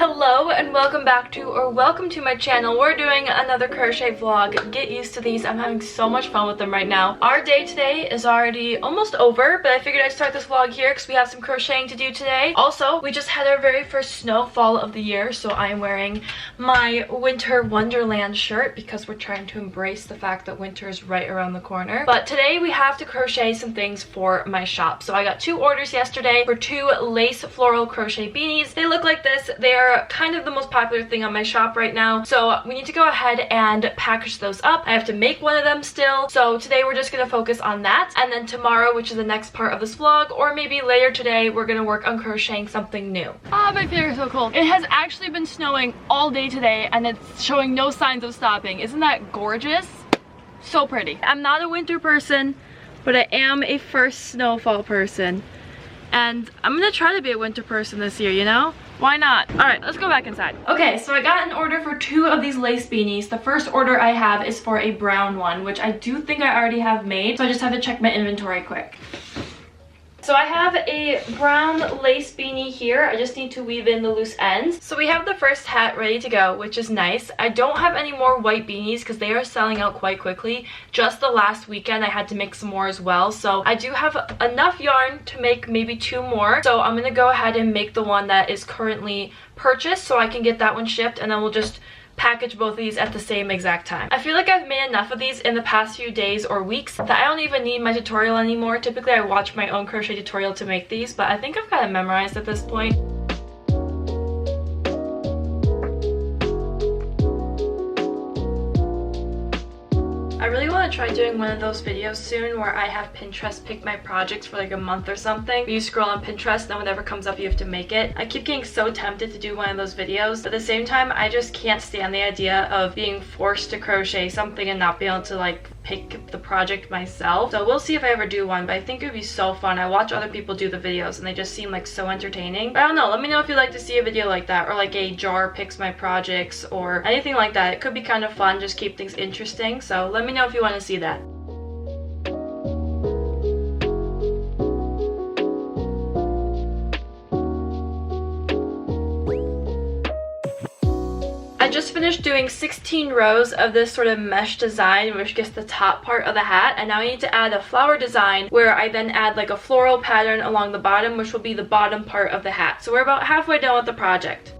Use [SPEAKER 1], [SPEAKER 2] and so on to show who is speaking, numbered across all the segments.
[SPEAKER 1] Hello and welcome back to, or welcome to my channel. We're doing another crochet vlog. Get used to these. I'm having so much fun with them right now. Our day today is already almost over, but I figured I'd start this vlog here because we have some crocheting to do today. Also, we just had our very first snowfall of the year, so I am wearing my winter wonderland shirt because we're trying to embrace the fact that winter is right around the corner. But today we have to crochet some things for my shop. So I got 2 orders yesterday for 2 lace floral crochet beanies. They look like this. They are kind of the most popular thing on my shop right now, so we need to go ahead and package those up. I have to make one of them still, so today we're just going to focus on that, and then tomorrow, which is the next part of this vlog, or maybe later today, we're going to work on crocheting something new. Ah, my feet are so cold. It has actually been snowing all day today and it's showing no signs of stopping. Isn't that gorgeous? So pretty. I'm not a winter person, but I am a first snowfall person, and I'm gonna try to be a winter person this year, you know? Why not? All right, let's go back inside. Okay, so I got an order for 2 of these lace beanies. The first order I have is for a brown one, which I do think I already have made, so I just have to check my inventory quick. So I have a brown lace beanie here. I just need to weave in the loose ends. So we have the first hat ready to go, which is nice. I don't have any more white beanies because they are selling out quite quickly. Just the last weekend I had to make some more as well. So I do have enough yarn to make maybe 2 more. So I'm going to go ahead and make the one that is currently purchased so I can get that one shipped, and then we'll just package both of these at the same exact time. I feel like I've made enough of these in the past few days or weeks that I don't even need my tutorial anymore. Typically I watch my own crochet tutorial to make these, but I think I've got it memorized at this point. I really want to try doing one of those videos soon where I have Pinterest pick my projects for like a month or something. You scroll on Pinterest, then whatever comes up you have to make it. I keep getting so tempted to do one of those videos, but at the same time I just can't stand the idea of being forced to crochet something and not be able to like pick the project myself. So we'll see if I ever do one, but I think it would be so fun. I watch other people do the videos and they just seem like so entertaining. But I don't know, let me know if you'd like to see a video like that, or like a jar picks my projects or anything like that. It could be kind of fun, just keep things interesting. So let me know if you want to see that. I just finished doing 16 rows of this sort of mesh design, which gets the top part of the hat, and now I need to add a flower design where I then add like a floral pattern along the bottom, which will be the bottom part of the hat. So we're about halfway done with the project.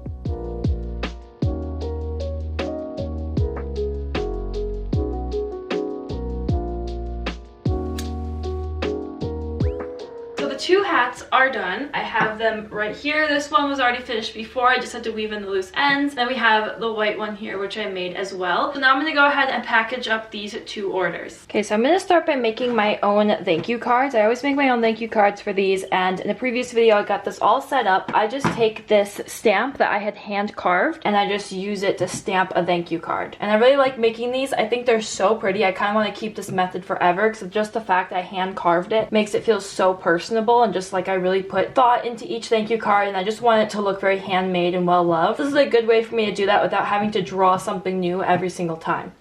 [SPEAKER 1] The 2 hats are done. I have them right here. This one was already finished before. I just had to weave in the loose ends. Then we have the white one here, which I made as well. So now I'm going to go ahead and package up these 2 orders. Okay, so I'm going to start by making my own thank you cards. I always make my own thank you cards for these, and in the previous video I got this all set up. I just take this stamp that I had hand carved and I just use it to stamp a thank you card. And I really like making these. I think they're so pretty. I kind of want to keep this method forever because just the fact I hand carved it makes it feel so personable, and just like I really put thought into each thank you card, and I just want it to look very handmade and well loved. This is a good way for me to do that without having to draw something new every single time.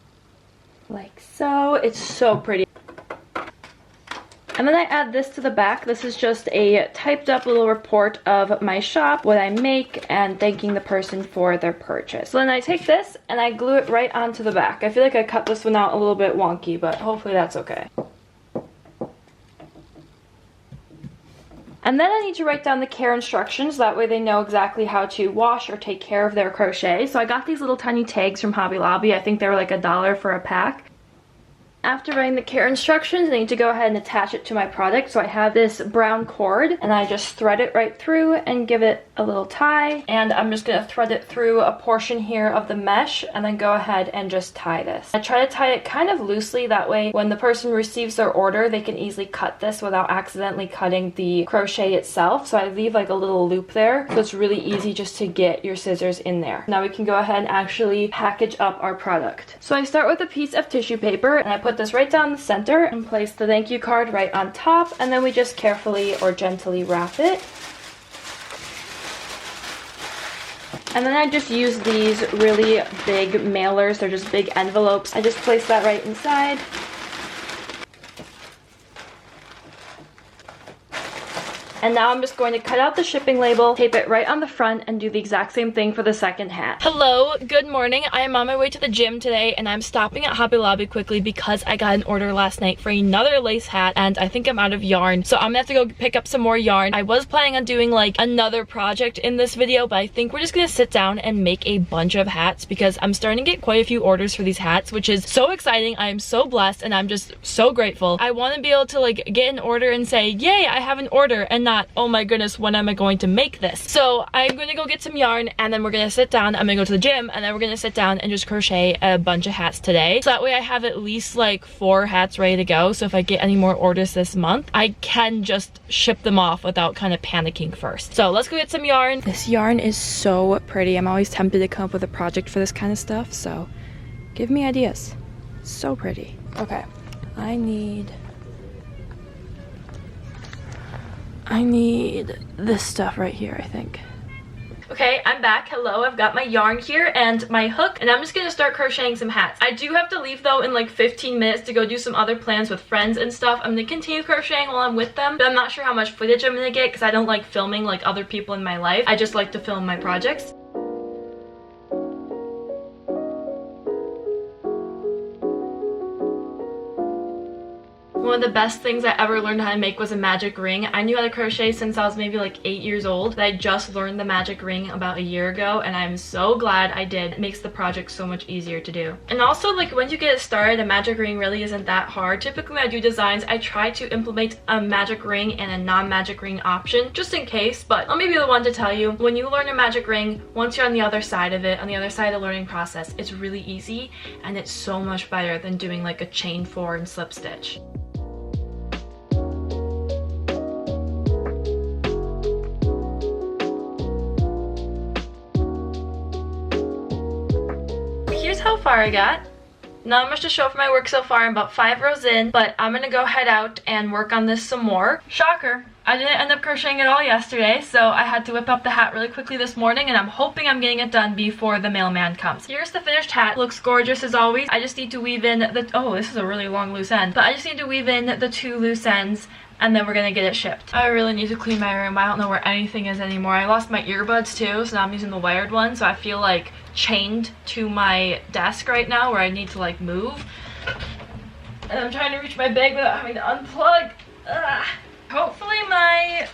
[SPEAKER 1] Like so. It's so pretty. And then I add this to the back. This is just a typed up little report of my shop, what I make, and thanking the person for their purchase. So then I take this and I glue it right onto the back. I feel like I cut this one out a little bit wonky, but hopefully that's okay. And then I need to write down the care instructions, that way they know exactly how to wash or take care of their crochet. So I got these little tiny tags from Hobby Lobby. I think they were like $1 for a pack. After writing the care instructions, I need to go ahead and attach it to my product. So I have this brown cord and I just thread it right through and give it a little tie. And I'm just going to thread it through a portion here of the mesh and then go ahead and just tie this. I try to tie it kind of loosely, that way when the person receives their order, they can easily cut this without accidentally cutting the crochet itself. So I leave like a little loop there, so it's really easy just to get your scissors in there. Now we can go ahead and actually package up our product. So I start with a piece of tissue paper and I put this right down the center and place the thank you card right on top, and then we just carefully or gently wrap it. And then I just use these really big mailers. They're just big envelopes. I just place that right inside. And now I'm just going to cut out the shipping label, tape it right on the front, and do the exact same thing for the second hat. Hello, good morning. I am on my way to the gym today, and I'm stopping at Hobby Lobby quickly because I got an order last night for another lace hat, and I think I'm out of yarn. So I'm gonna have to go pick up some more yarn. I was planning on doing like another project in this video, but I think we're just gonna sit down and make a bunch of hats because I'm starting to get quite a few orders for these hats, which is so exciting. I am so blessed, and I'm just so grateful. I want to be able to like get an order and say, yay, I have an order, and not, oh my goodness, when am I going to make this? So I'm gonna go get some yarn, and then we're gonna sit down. I'm gonna go to the gym, and then we're gonna sit down and just crochet a bunch of hats today. So that way I have at least like 4 hats ready to go. So if I get any more orders this month, I can just ship them off without kind of panicking first. So let's go get some yarn. This yarn is so pretty. I'm always tempted to come up with a project for this kind of stuff, so give me ideas. So pretty. Okay, I need this stuff right here, I think. Okay, I'm back. Hello, I've got my yarn here and my hook, and I'm just gonna start crocheting some hats. I do have to leave though in like 15 minutes to go do some other plans with friends and stuff. I'm gonna continue crocheting while I'm with them, but I'm not sure how much footage I'm gonna get because I don't like filming like other people in my life. I just like to film my projects. One of the best things I ever learned how to make was a magic ring. I knew how to crochet since I was maybe like 8 years old, but I just learned the magic ring about a year ago, and I'm so glad I did. It makes the project so much easier to do. And also, like, once you get it started, a magic ring really isn't that hard. Typically when I do designs, I try to implement a magic ring and a non-magic ring option, just in case, but let me be the one to tell you, when you learn a magic ring, once you're on the other side of it, on the other side of the learning process, it's really easy, and it's so much better than doing like a chain 4 and slip stitch. How far I got. Not much to show for my work so far. I'm about 5 rows in, but I'm gonna go head out and work on this some more. Shocker, I didn't end up crocheting at all yesterday, so I had to whip up the hat really quickly this morning, and I'm hoping I'm getting it done before the mailman comes. Here's the finished hat. Looks gorgeous as always. I just need to weave in the, oh, this is a really long loose end, but I just need to weave in the 2 loose ends, and then we're gonna get it shipped. I really need to clean my room. I don't know where anything is anymore. I lost my earbuds too, so now I'm using the wired one, so I feel like chained to my desk right now where I need to like move. And I'm trying to reach my bag without having to unplug. Ugh. Hopefully my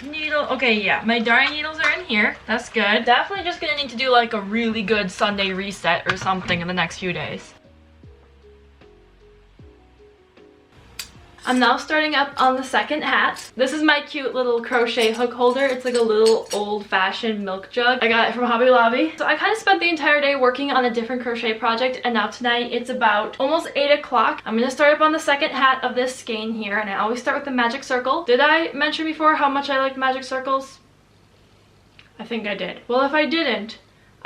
[SPEAKER 1] needle, okay, yeah, my darning needles are in here. That's good. Definitely just gonna need to do like a really good Sunday reset or something in the next few days. I'm now starting up on the second hat. This is my cute little crochet hook holder. It's like a little old-fashioned milk jug. I got it from Hobby Lobby. So I kind of spent the entire day working on a different crochet project, and now tonight it's about almost 8 o'clock. I'm gonna start up on the second hat of this skein here, and I always start with the magic circle. Did I mention before how much I like magic circles? I think I did. Well, if I didn't,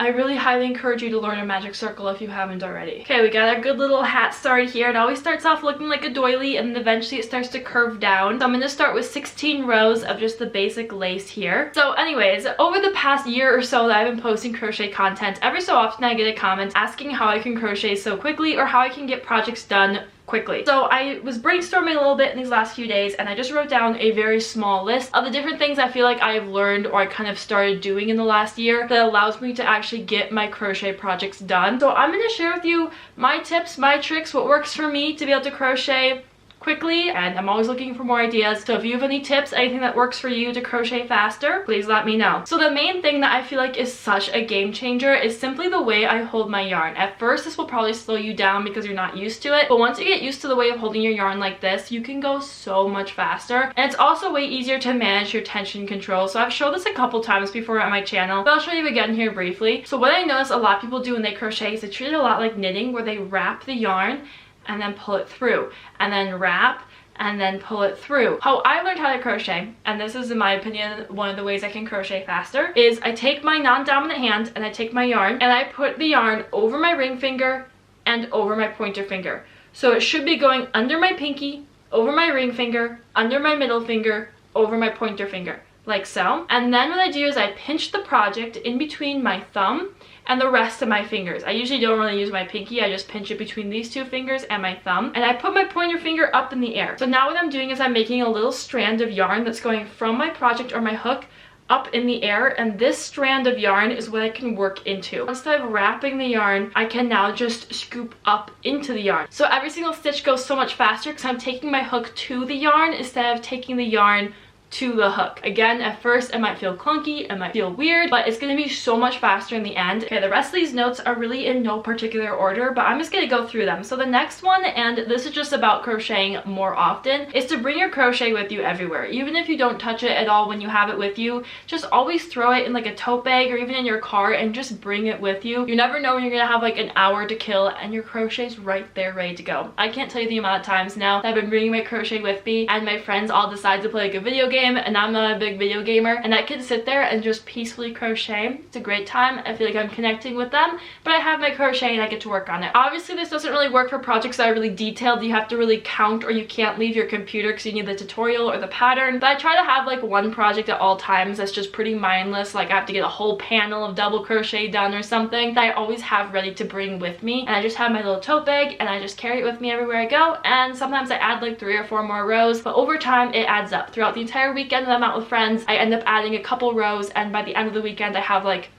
[SPEAKER 1] I really highly encourage you to learn a magic circle if you haven't already. Okay, we got our good little hat started here. It always starts off looking like a doily, and then eventually it starts to curve down. So I'm gonna start with 16 rows of just the basic lace here. So anyways, over the past year or so that I've been posting crochet content, every so often I get a comment asking how I can crochet so quickly or how I can get projects done quickly. So I was brainstorming a little bit in these last few days, and I just wrote down a very small list of the different things I feel like I've learned or I kind of started doing in the last year that allows me to actually get my crochet projects done. So I'm going to share with you my tips, my tricks, what works for me to be able to crochet quickly, and I'm always looking for more ideas. So if you have any tips, anything that works for you to crochet faster, please let me know. So the main thing that I feel like is such a game changer is simply the way I hold my yarn. At first, this will probably slow you down because you're not used to it, but once you get used to the way of holding your yarn like this, you can go so much faster, and it's also way easier to manage your tension control. So I've showed this a couple times before on my channel, but I'll show you again here briefly. So what I notice a lot of people do when they crochet is they treat it a lot like knitting, where they wrap the yarn and then pull it through, and then wrap and then pull it through. How I learned how to crochet, and this is in my opinion one of the ways I can crochet faster, is I take my non-dominant hand and I take my yarn and I put the yarn over my ring finger and over my pointer finger. So it should be going under my pinky, over my ring finger, under my middle finger, over my pointer finger. like so. And then what I do is I pinch the project in between my thumb and the rest of my fingers. I usually don't really use my pinky, I just pinch it between these two fingers and my thumb, and I put my pointer finger up in the air. So now what I'm doing is I'm making a little strand of yarn that's going from my project or my hook up in the air, and this strand of yarn is what I can work into. Instead of wrapping the yarn, I can now just scoop up into the yarn. So every single stitch goes so much faster because I'm taking my hook to the yarn instead of taking the yarn to the hook. Again, at first it might feel clunky, it might feel weird, but it's going to be so much faster in the end. Okay, the rest of these notes are really in no particular order, but I'm just going to go through them. So the next one, and this is just about crocheting more often, is to bring your crochet with you everywhere. Even if you don't touch it at all when you have it with you, just always throw it in like a tote bag or even in your car and just bring it with you. You never know when you're going to have like an hour to kill and your crochet's right there ready to go. I can't tell you the amount of times now that I've been bringing my crochet with me and my friends all decide to play like a video game, and I'm not a big video gamer, and I can sit there and just peacefully crochet. It's a great time. I feel like I'm connecting with them, but I have my crochet and I get to work on it. Obviously this doesn't really work for projects that are really detailed. You have to really count, or you can't leave your computer because you need the tutorial or the pattern. But I try to have like one project at all times that's just pretty mindless, like I have to get a whole panel of double crochet done or something, that I always have ready to bring with me. And I just have my little tote bag and I just carry it with me everywhere I go, and sometimes I add like 3 or 4 more rows, but over time it adds up. Throughout the entire weekend that I'm out with friends, I end up adding a couple rows, and by the end of the weekend I have like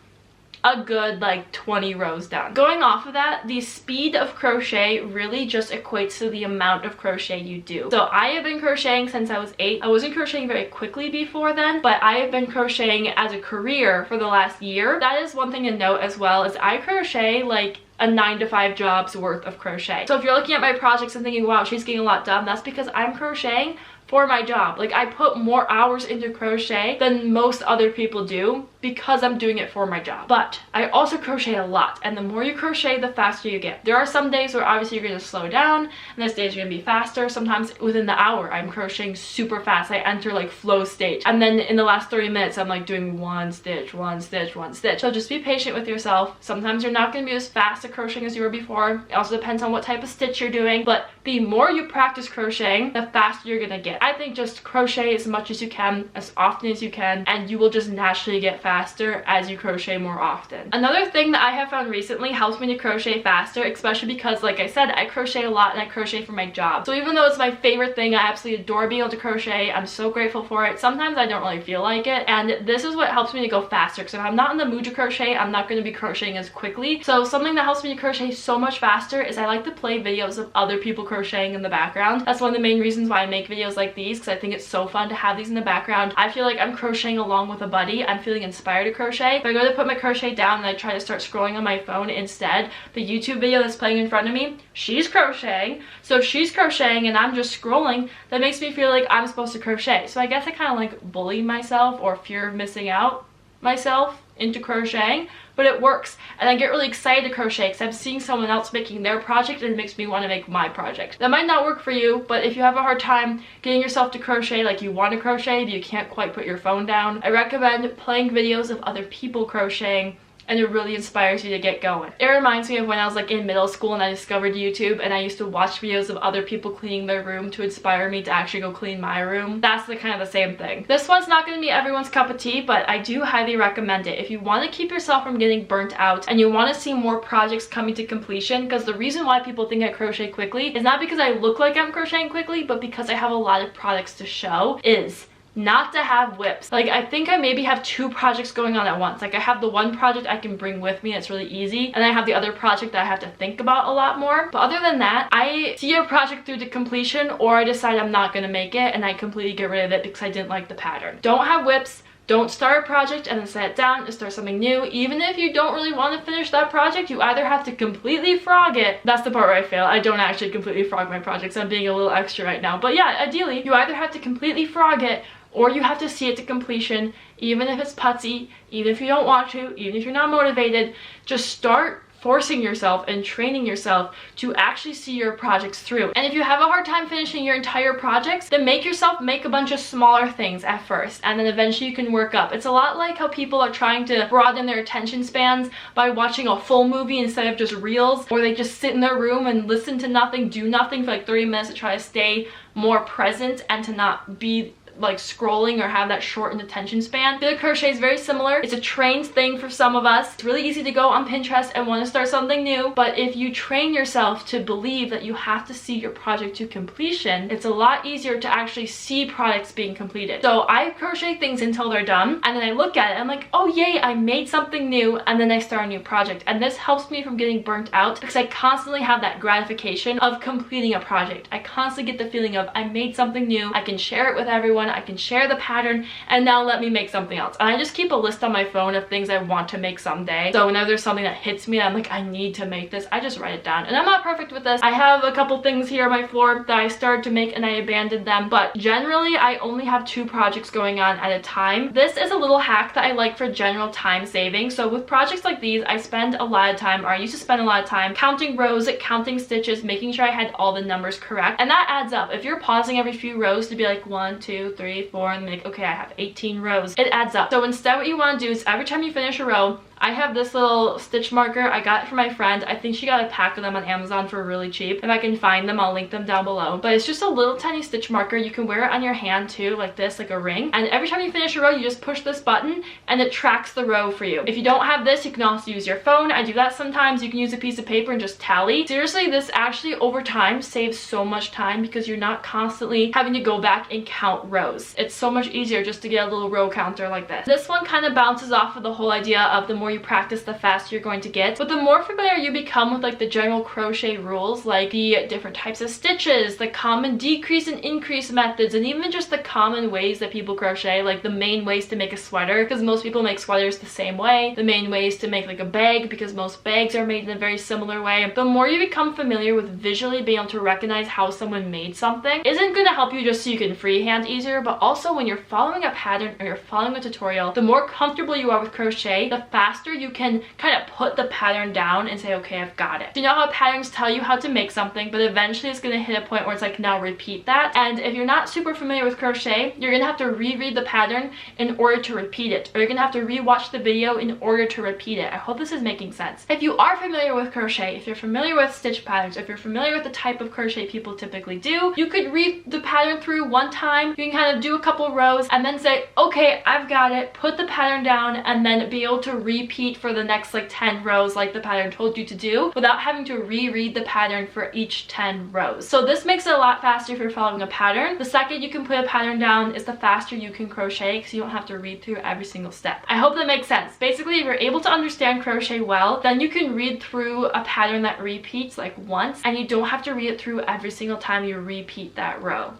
[SPEAKER 1] a good like 20 rows done. Going off of that, the speed of crochet really just equates to the amount of crochet you do. So I have been crocheting since I was 8. I wasn't crocheting very quickly before then, but I have been crocheting as a career for the last year. That is one thing to note as well, is I crochet like a 9-to-5 job's worth of crochet. So if you're looking at my projects and thinking, wow, she's getting a lot done, that's because I'm crocheting for my job. Like I put more hours into crochet than most other people do because I'm doing it for my job. But I also crochet a lot, and the more you crochet, the faster you get. There are some days where obviously you're going to slow down, and there's days you're going to be faster. Sometimes within the hour I'm crocheting super fast. I enter like flow stage, and then in the last 30 minutes I'm like doing 1 stitch, 1 stitch, 1 stitch. So just be patient with yourself. Sometimes you're not going to be as fast at crocheting as you were before. It also depends on what type of stitch you're doing, but the more you practice crocheting, the faster you're going to get. I think just crochet as much as you can, as often as you can, and you will just naturally get faster as you crochet more often. Another thing that I have found recently helps me to crochet faster, especially because, like I said, I crochet a lot and I crochet for my job. So even though it's my favorite thing, I absolutely adore being able to crochet. I'm so grateful for it. Sometimes I don't really feel like it, and this is what helps me to go faster, because if I'm not in the mood to crochet, I'm not going to be crocheting as quickly. So something that helps me to crochet so much faster is I like to play videos of other people crocheting in the background. That's one of the main reasons why I make videos like these, because I think it's so fun to have these in the background. I feel like I'm crocheting along with a buddy. I'm feeling inspired to crochet. If I go to put my crochet down and I try to start scrolling on my phone instead, the YouTube video that's playing in front of me, she's crocheting. So if she's crocheting and I'm just scrolling, that makes me feel like I'm supposed to crochet. So I guess I kind of like bully myself, or fear of missing out myself, into crocheting, but it works, and I get really excited to crochet because I'm seeing someone else making their project and it makes me want to make my project. That might not work for you, but if you have a hard time getting yourself to crochet like you want to crochet but you can't quite put your phone down, I recommend playing videos of other people crocheting, and it really inspires you to get going. It reminds me of when I was like in middle school and I discovered YouTube, and I used to watch videos of other people cleaning their room to inspire me to actually go clean my room. That's the kind of the same thing. This one's not going to be everyone's cup of tea, but I do highly recommend it if you want to keep yourself from getting burnt out and you want to see more projects coming to completion. Because the reason why people think I crochet quickly is not because I look like I'm crocheting quickly, but because I have a lot of products to show, is not to have whips. Like I think I maybe have 2 projects going on at once. Like I have the one project I can bring with me, it's really easy, and I have the other project that I have to think about a lot more. But other than that, I see a project through to completion, or I decide I'm not going to make it and I completely get rid of it because I didn't like the pattern. Don't have whips. Don't start a project and then set it down and start something new. Even if you don't really want to finish that project, you either have to completely frog it. That's the part where I fail. I don't actually completely frog my projects. I'm being a little extra right now. But yeah, ideally, you either have to completely frog it, or you have to see it to completion, even if it's putsy, even if you don't want to, even if you're not motivated. Just start forcing yourself and training yourself to actually see your projects through. And if you have a hard time finishing your entire projects, then make yourself make a bunch of smaller things at first, and then eventually you can work up. It's a lot like how people are trying to broaden their attention spans by watching a full movie instead of just reels, or they just sit in their room and listen to nothing, do nothing for like 30 minutes to try to stay more present and to not be like scrolling or have that shortened attention span. I feel like crochet is very similar. It's a trained thing for some of us. It's really easy to go on Pinterest and want to start something new, but if you train yourself to believe that you have to see your project to completion, it's a lot easier to actually see products being completed. So I crochet things until they're done, and then I look at it, I'm like, oh yay, I made something new, and then I start a new project. And this helps me from getting burnt out because I constantly have that gratification of completing a project. I constantly get the feeling of I made something new, I can share it with everyone, I can share the pattern, and now let me make something else. And I just keep a list on my phone of things I want to make someday. So whenever there's something that hits me, I'm like, I need to make this, I just write it down. And I'm not perfect with this. I have a couple things here on my floor that I started to make and I abandoned them, but generally I only have 2 projects going on at a time. This is a little hack that I like for general time saving. So with projects like these, I spend a lot of time, or I used to spend a lot of time, counting rows, counting stitches, making sure I had all the numbers correct. And that adds up. If you're pausing every few rows to be like 1, 2, 3, 4, and like, okay, I have 18 rows, it adds up. So instead what you want to do is every time you finish a row, I have this little stitch marker. I got it from my friend. I think she got a pack of them on Amazon for really cheap. If I can find them, I'll link them down below. But it's just a little tiny stitch marker. You can wear it on your hand too, like this, like a ring. And every time you finish a row, you just push this button and it tracks the row for you. If you don't have this, you can also use your phone. I do that sometimes. You can use a piece of paper and just tally. Seriously, this actually over time saves so much time because you're not constantly having to go back and count rows. It's so much easier just to get a little row counter like this. This one kind of bounces off of the whole idea of the more you practice, the faster you're going to get. But the more familiar you become with like the general crochet rules, like the different types of stitches, the common decrease and increase methods, and even just the common ways that people crochet, like the main ways to make a sweater, because most people make sweaters the same way, the main ways to make like a bag, because most bags are made in a very similar way. The more you become familiar with visually being able to recognize how someone made something, isn't going to help you just so you can freehand easier, but also when you're following a pattern or you're following a tutorial, the more comfortable you are with crochet, the faster you can kind of put the pattern down and say, okay, I've got it. So you know how patterns tell you how to make something, but eventually it's going to hit a point where it's like, now repeat that. And if you're not super familiar with crochet, you're going to have to reread the pattern in order to repeat it, or you're going to have to rewatch the video in order to repeat it. I hope this is making sense. If you are familiar with crochet, if you're familiar with stitch patterns, if you're familiar with the type of crochet people typically do, you could read the pattern through one time. You can kind of do a couple rows and then say, okay, I've got it, put the pattern down, and then be able to repeat for the next like 10 rows like the pattern told you to do without having to reread the pattern for each 10 rows. So this makes it a lot faster if you're following a pattern. The second you can put a pattern down is the faster you can crochet because you don't have to read through every single step. I hope that makes sense. Basically, if you're able to understand crochet well, then you can read through a pattern that repeats like once, and you don't have to read it through every single time you repeat that row.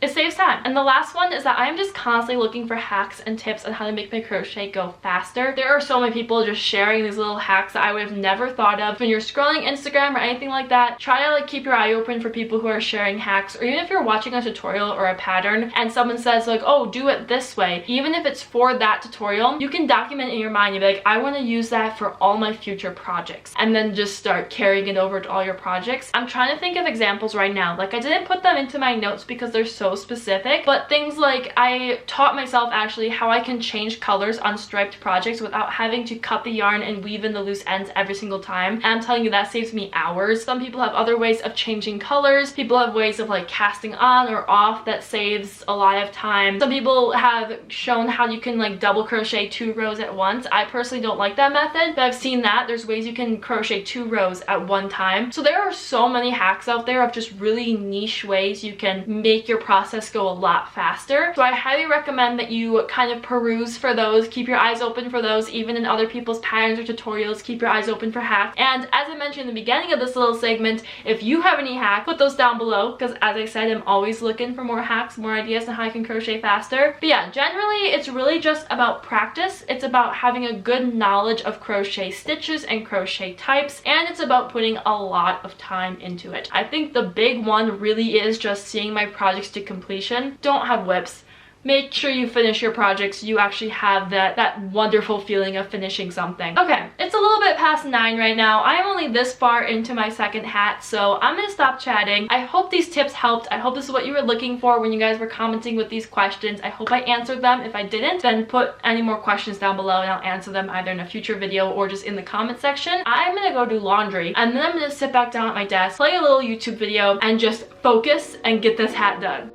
[SPEAKER 1] It saves time. And the last one is that I'm just constantly looking for hacks and tips on how to make my crochet go faster. There are so many people just sharing these little hacks that I would have never thought of. When you're scrolling Instagram or anything like that, try to like keep your eye open for people who are sharing hacks, or even if you're watching a tutorial or a pattern and someone says like, oh, do it this way, even if it's for that tutorial, you can document in your mind. You'll be like, I want to use that for all my future projects, and then just start carrying it over to all your projects. I'm trying to think of examples right now. Like I didn't put them into my notes because they're so specific, but things like I taught myself actually how I can change colors on striped projects without having to cut the yarn and weave in the loose ends every single time. And I'm telling you, that saves me hours. Some people have other ways of changing colors. People have ways of like casting on or off that saves a lot of time. Some people have shown how you can like double crochet 2 rows at once. I personally don't like that method, but I've seen that there's ways you can crochet 2 rows at one time. So there are so many hacks out there of just really niche ways you can make your process go a lot faster. So I highly recommend that you kind of peruse for those, keep your eyes open for those, even in other people's patterns or tutorials, keep your eyes open for hacks. And as I mentioned in the beginning of this little segment, if you have any hacks, put those down below, because as I said, I'm always looking for more hacks, more ideas on how I can crochet faster. But yeah, generally it's really just about practice. It's about having a good knowledge of crochet stitches and crochet types, and it's about putting a lot of time into it. I think the big one really is just seeing my projects to completion. Don't have whips. Make sure you finish your project so you actually have that wonderful feeling of finishing something. Okay, it's a little bit past 9 right now. I am only this far into my second hat, so I'm gonna stop chatting. I hope these tips helped. I hope this is what you were looking for when you guys were commenting with these questions. I hope I answered them. If I didn't, then put any more questions down below and I'll answer them either in a future video or just in the comment section. I'm gonna go do laundry, and then I'm gonna sit back down at my desk, play a little YouTube video, and just focus and get this hat done.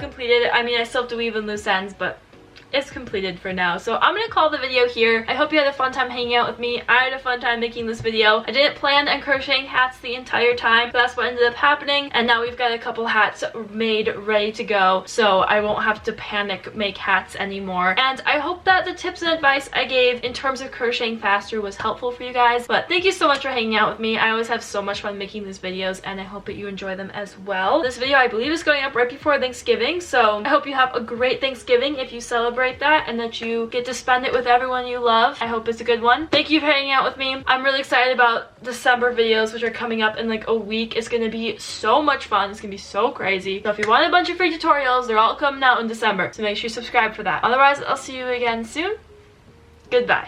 [SPEAKER 1] completed. I mean, I still have to weave in loose ends, but it's completed for now. So I'm gonna call the video here. I hope you had a fun time hanging out with me. I had a fun time making this video. I didn't plan on crocheting hats the entire time, but that's what ended up happening, and now we've got a couple hats made, ready to go, so I won't have to panic make hats anymore. And I hope that the tips and advice I gave in terms of crocheting faster was helpful for you guys. But thank you so much for hanging out with me. I always have so much fun making these videos, and I hope that you enjoy them as well. This video, I believe, is going up right before Thanksgiving, so I hope you have a great Thanksgiving if you celebrate that, and that you get to spend it with everyone you love. I hope it's a good one. Thank you for hanging out with me. I'm really excited about December videos, which are coming up in like a week. It's gonna be so much fun. It's gonna be so crazy. So if you want a bunch of free tutorials, they're all coming out in December, so make sure you subscribe for that. Otherwise, I'll see you again soon. Goodbye.